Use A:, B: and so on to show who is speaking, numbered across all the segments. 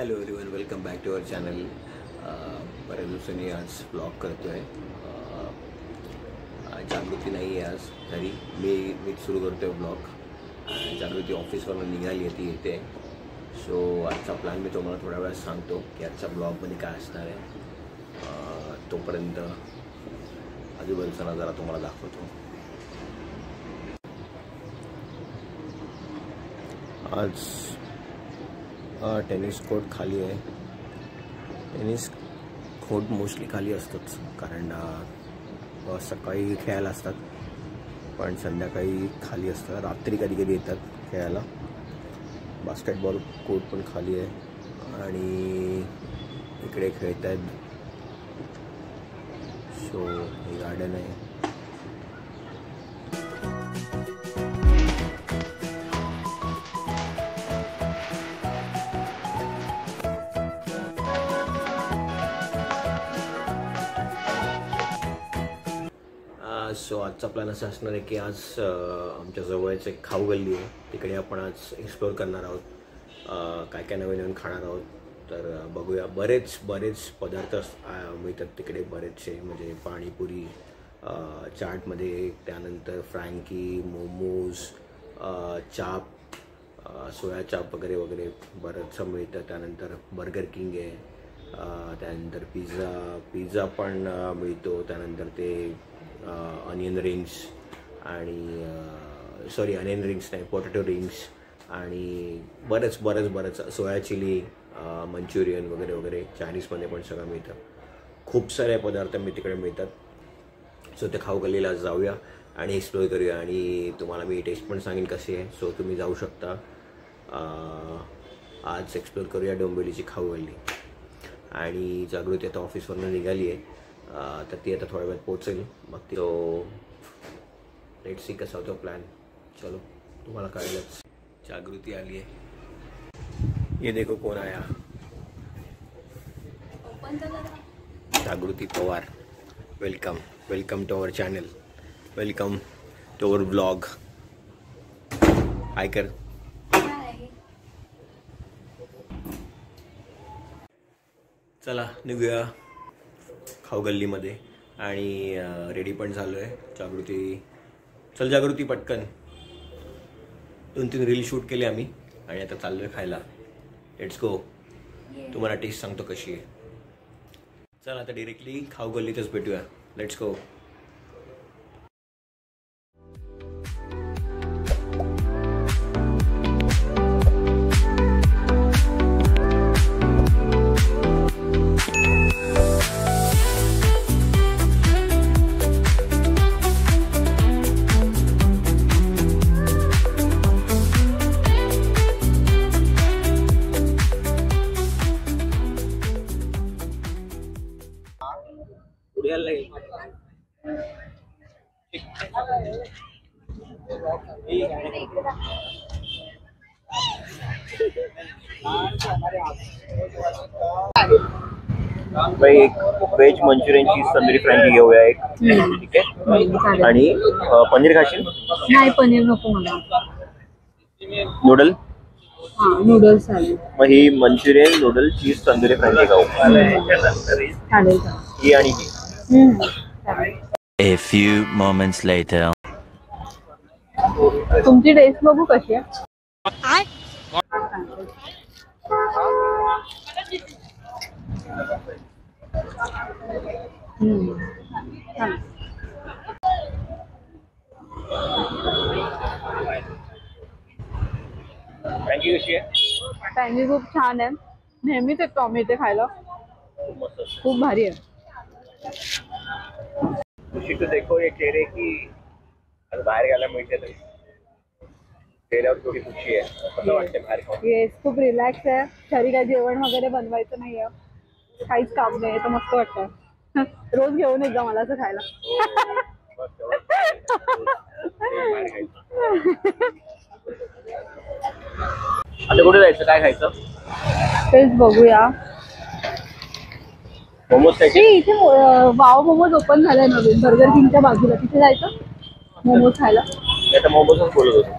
A: Hello everyone, welcome back to our channel. बऱ्याच दिवसांनी आज ब्लॉग करतो आहे. जागृती नाही आहे आज, तरी मीच सुरू करतो आहे ब्लॉग. जागृती ऑफिसवरून निघाली आहे, ती येते. सो आजचा प्लॅन मी तुम्हाला थोड्या वेळात सांगतो की आजच्या ब्लॉगमध्ये काय असणार आहे. तोपर्यंत आजूबाजूचा नजारा तुम्हाला दाखवतो. आज टेनिस कोर्ट खाली आहे. टेनिस कोर्ट मोस्टली खाली असतंच, कारण सकाळी खेळायला असतात, पण संध्याकाळी खाली असतात. रात्री कधी कधी येतात खेळायला. बास्केटबॉल कोर्ट पण खाली आहे आणि इकडे खेळत आहेत. सो ही गार्डन आहे. सो आजचा प्लॅन असा असणार आहे की आज आमच्या जवळच एक खाऊ गल्ली आहे, तिकडे आपण आज एक्सप्लोअर करणार आहोत. काय काय नवीन नवीन खाणार आहोत. तर बघूया. बरेच पदार्थ मिळतात तिकडे, बरेचसे, म्हणजे पाणीपुरी, चाटमध्ये, त्यानंतर फ्रँकी, मोमोज, चाप, सोया चाप वगैरे वगैरे बरंचसं मिळतं. त्यानंतर बर्गर किंग आहे, त्यानंतर पिझ्झा पण मिळतो. त्यानंतर ते अनियन रिंग्स आणि अनियन रिंग्स नाही, पोटॅटो रिंग्स, आणि बरंच सोया चिली, मंचुरियन वगैरे वगैरे. चायनीजमध्ये पण सगळं मिळतं. खूप सारे पदार्थ तिकडे मिळतात. सो ते खाऊ गल्लीला जाऊया आणि एक्सप्लोर करूया, आणि तुम्हाला मी टेस्ट पण सांगेन कशी आहे. सो तुम्ही जाऊ शकता. आज एक्सप्लोर करूया डोंबिवलीची खाऊ गल्ली. आणि जागृती आता ऑफिसवरून निघाली आहे, तर ती आता थोड्या वेळात पोहोचेल. मग ती लेट्स सी कसा होतो प्लॅन. चलो, तुम्हाला कळलंच. जागृती आली आहे. ये देखो कोण आया. Jagruti Pawar. Welcome to our channel. Welcome to our blog. Hi कर. चला निघूया खाऊ गल्लीमध्ये. आणि रेडी पण झालो आहे. चल जागृती पटकन. 2-3 रील शूट केले आम्ही आणि आता चाललो आहे खायला. Let's go. तुम्हाला टेस्ट सांगतो कशी आहे. चल आता डिरेक्टली खाऊ गल्लीतच भेटूया. Let's go. भाई एक व्हेज मंचुरियनची तंदुरी फ्रँकी घेऊया एक. ठीक आहे. आणि पनीर खाशील?
B: नाही, पनीर नको मला.
A: नूडल?
B: नूडल्स चालेल.
A: मग ही मंचुरियन, नूडल, चीज तंदुरी फ्रँकी खाऊ.
B: चालेल.
A: ही आणि ही.
C: A few moments later.
B: तुमची टेस्ट बघू कशी आहे.
A: फ्रँकी कशी आहे?
B: फ्रँकी खूप छान आहे. नेहमीच येतो आम्ही इथे खायला. खूप भारी आहे.
A: खुशी तो देखो ये चेहरे की बाहेर घालायला मिळते तरी चेहऱ्यावर थोडी खुशी आहे. कसं वाटतं बाहेर खाऊन?
B: येस, खूप रिलॅक्स आहे. शरीरात जेवण वगैरे बनवायचं नाही आहे, काहीच काम नाही, तर मस्त वाटतं. रोज घेऊन येत जा मला असं खायला.
A: आता कुठे जायचं, काय खायचं
B: तेच बघूया.
A: मोमोज खायचे?
B: इथे वाव मोमोज ओपन झालाय नवीन, बर्गर किंगच्या बाजूला. तिथे जायचं मोमोज खायला.
A: आता मोमोजच बोलत होतो.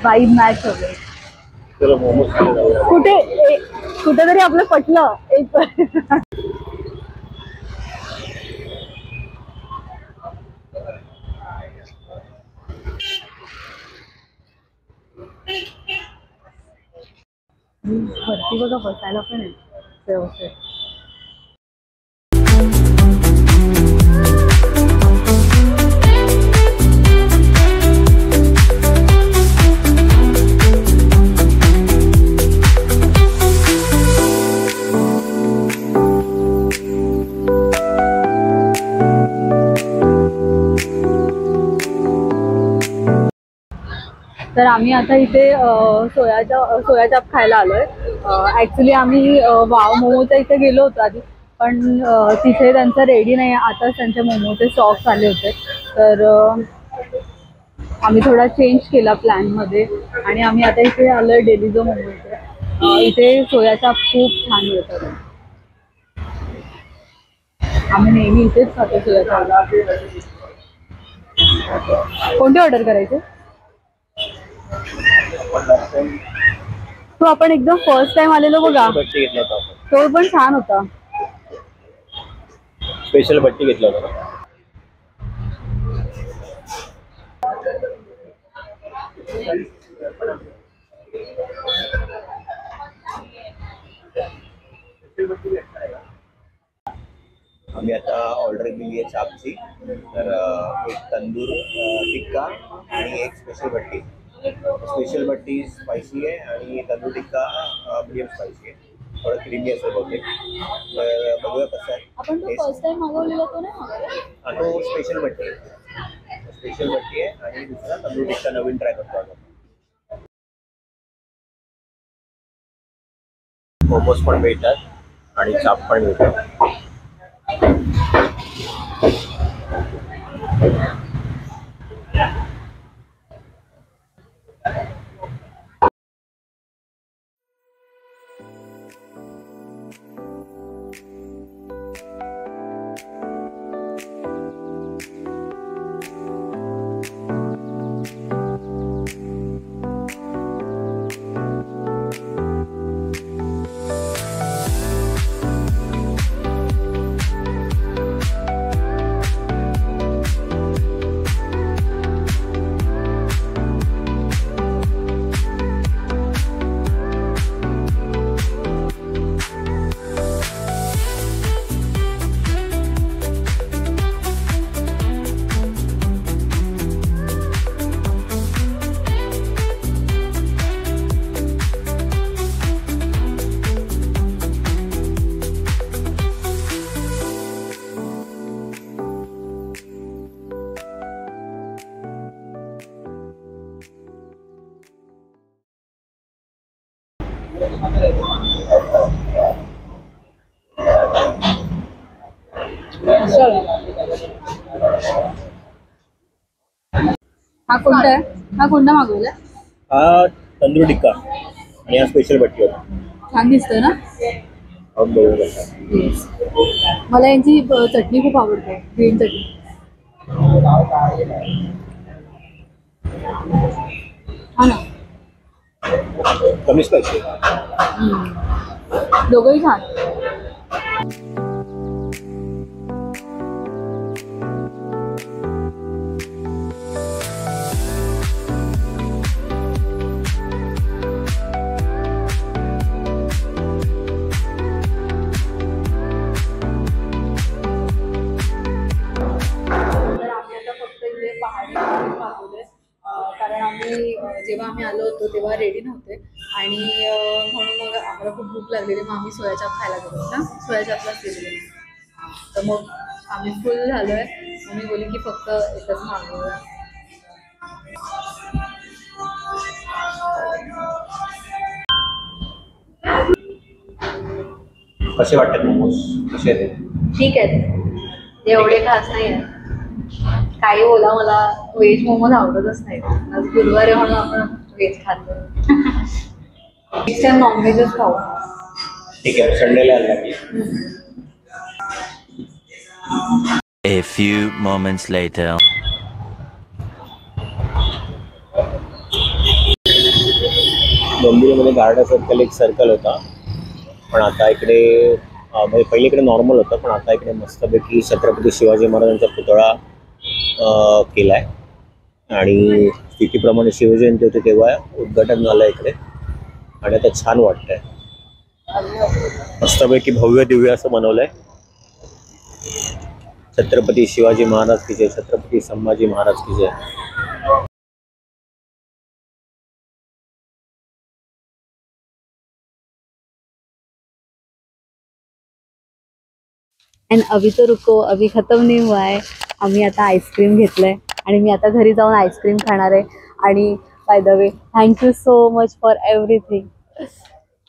B: वाईब मॅच हवे.
A: चलो मोमोज खायला जाऊया.
B: कुठे कुठेतरी आपलं पटलं एक. वरती बघा बसायला पण आहे व्यवस्थित. तर आम्ही आता इथे सोया चाप खायला आलोय. ऍक्च्युली आम्ही वाव मोमोच्या इथे गेलो होतो आधी, पण तिथे त्यांचं रेडी नाही, आताच त्यांचे मोमोचे स्टॉक्स आले होते. तर आम्ही थोडा चेंज केला प्लॅनमध्ये आणि आम्ही आता इथे आलोय डेलिजो मोमोचे. इथे सोया चाप खूप छान मिळतात. आम्ही नेहमी इथेच खातो सोया चाप. कोणते ऑर्डर करायचे? तो आपण एकदम फर्स्ट टाइम आलेलो बघा, तो पण छान होता.
A: स्पेशल बट्टी घेतला होता. आम्ही आता ऑर्डर केली आहे चापची. तर एक तंदूर टिक्का आणि एक स्पेशल बट्टी. स्पेशल बट्टी स्पायसी आहे आणि तंदूर टिक्का मीडियम स्पायसी आहे, थोडं क्रीमी असं बहुतेक. तर बघूया कसं आहे.
B: आपण तो फर्स्ट टाइम मागवलेला तो नाही,
A: तो स्पेशल बट्टी आहे. स्पेशल बट्टी आहे आणि दुसरा तंदूर टिक्का नवीन ट्राय करतो आपण. मोमोज पण मिळतात आणि चाप पण मिळतात.
B: हा कोणता आहे? हा कोणता मागवला?
A: हा तंदूर टिक्का आणि हा स्पेशल बट्टी होता.
B: छान दिसतोय ना? मला यांची चटणी खूप आवडते, ग्रीन चटणी. हा ना,
A: कमी स्पायसी.
B: दोघंही छान. कारण आम्ही जेव्हा आम्ही आलो होतो तेव्हा रेडी नव्हते आणि म्हणून मग आम्हाला खूप भूक लागलेली, मग आम्ही सोया चाप खायला गेलो ना, सोया चापलाच गेलेलो. तर मग आम्ही फुल झालोय. मी बोलली की फक्त एकच मागवूया.
A: कसे वाटतात मोमोज? कसे आहेत?
B: ठीक आहेत, एवढे खास नाही आहे. काही बोला, मला व्हेज मोमोज आवडतच नाही. आज गुरुवार आहे म्हणून आपण व्हेज खातो. नेक्स्ट टाइम नॉनव्हेजच खाऊ.
A: ठीक आहे, संडेला आला की.
C: A few moments later.
A: डोंबिवलीमध्ये गार्डन सर्कल एक सर्कल होता, पण आता इकडे म्हणजे पहिले इकडे नॉर्मल होतं, पण आता इकडे मस्तपैकी छत्रपती शिवाजी महाराजांचा पुतळा केलाय आणि तिथीप्रमाणे शिवजयंती होती तेव्हा उद्घाटन झालं इकडे आणि आता छान वाटतंय. मस्तपैकी भव्य दिव्य असं बनवलंय. छत्रपती शिवाजी महाराज की जय, छत्रपती संभाजी महाराज की जय.
B: एंड अभी तो रुको, अभी खत्म नहीं हुआ है. आम्ही आता आईस्क्रीम घेतलंय आणि मी आता घरी जाऊन आईस्क्रीम खाणार आहे. आणि by the way thank you so much for everything.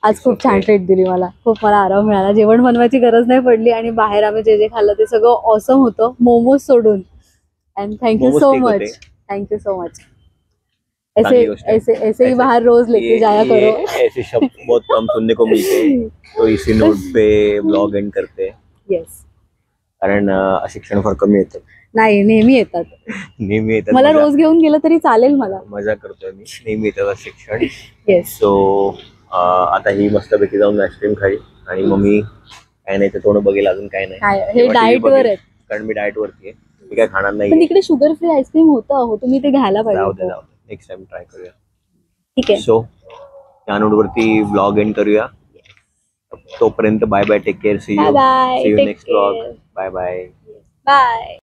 B: आज खूप छान ट्रीट दिली मला, खूप मला आराम मिळाला. जेवण बनवायची गरज नाही पडली आणि बाहेर आम्ही जे जे खाल्लं ते सगळं ऑसम होतं, मोमोज सोडून. End thank you so much, thank you so much. ऐसे ऐसे ऐसे ही बाहर रोज लेके जाया करो.
A: ऐसे शब्द बहुत कम सुनने को मिलते हैं, तो इसी नोट पे ब्लॉग एंड करते हैं.
B: येस,
A: कारण शिक्षण फार कमी येतं.
B: नाही, नेहमी येतात.
A: नेहमी येतात.
B: मला रोज घेऊन गेलं तरी चालेल. मला
A: मजा करतोय मी, नेहमी येतं शिक्षण.
B: येस.
A: सो आता ही मस्तपैकी जाऊन आईस्क्रीम खाईल आणि मग मी काय नाही ते थोडं बघेल, अजून काय नाही.
B: हे डाएट वर आहे,
A: कारण मी डाएट वरती आहे. मी काय खाणार नाही.
B: पण तिकडे शुगर फ्री आईस्क्रीम होतं अहो, तुम्ही ते घ्यायला पाहिजे.
A: नेक्स्ट टाइम ट्राय करूया.
B: ठीक आहे.
A: सो त्या नोटवरती ब्लॉग एंड करूया. तोपर्यंत bye bye, take care, see you
B: bye.
A: Next blog. Bye bye.
B: Bye.